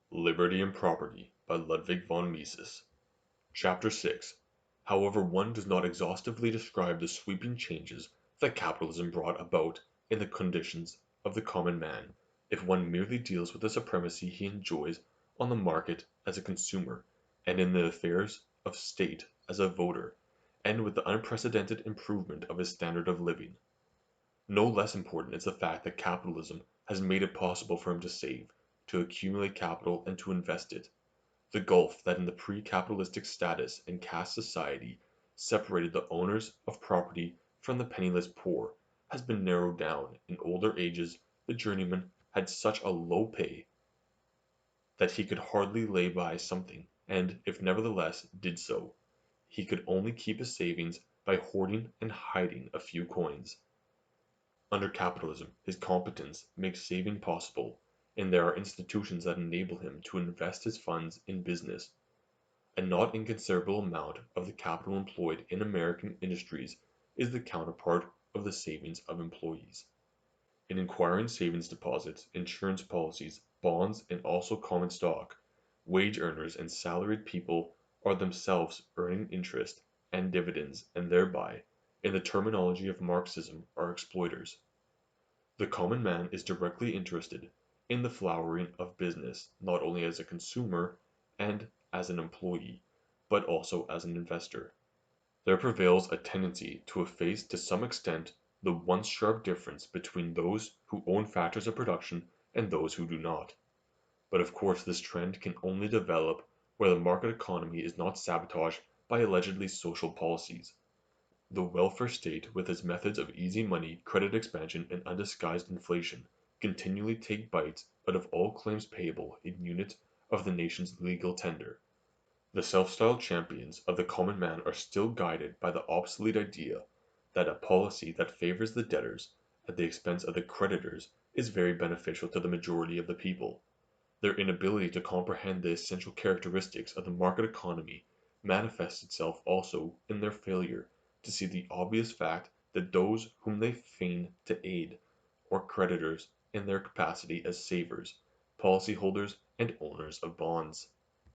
Liberty and Property by Ludwig von Mises. Chapter 6. However, one does not exhaustively describe the sweeping changes that capitalism brought about in the conditions of the common man if one merely deals with the supremacy he enjoys on the market as a consumer and in the affairs of state as a voter, and with the unprecedented improvement of his standard of living. No less important is the fact that capitalism has made it possible for him to save, to accumulate capital and to invest it. The gulf that in the pre-capitalistic status and caste society separated the owners of property from the penniless poor has been narrowed down. In older ages the journeyman had such a low pay that he could hardly lay by something, and if nevertheless did so, he could only keep his savings by hoarding and hiding a few coins. Under capitalism his competence makes saving possible, and there are institutions that enable him to invest his funds in business. A not inconsiderable amount of the capital employed in American industries is the counterpart of the savings of employees. In acquiring savings deposits, insurance policies, bonds, and also common stock, wage earners and salaried people are themselves earning interest and dividends and thereby, in the terminology of Marxism, are exploiters. The common man is directly interested in the flowering of business not only as a consumer and as an employee, but also as an investor. There prevails a tendency to efface to some extent the once sharp difference between those who own factors of production and those who do not. But of course this trend can only develop where the market economy is not sabotaged by allegedly social policies. The welfare state with its methods of easy money, credit expansion, and undisguised inflation continually take bites out of all claims payable in units of the nation's legal tender. The self-styled champions of the common man are still guided by the obsolete idea that a policy that favors the debtors at the expense of the creditors is very beneficial to the majority of the people. Their inability to comprehend the essential characteristics of the market economy manifests itself also in their failure to see the obvious fact that those whom they feign to aid are creditors in their capacity as savers, policyholders, and owners of bonds.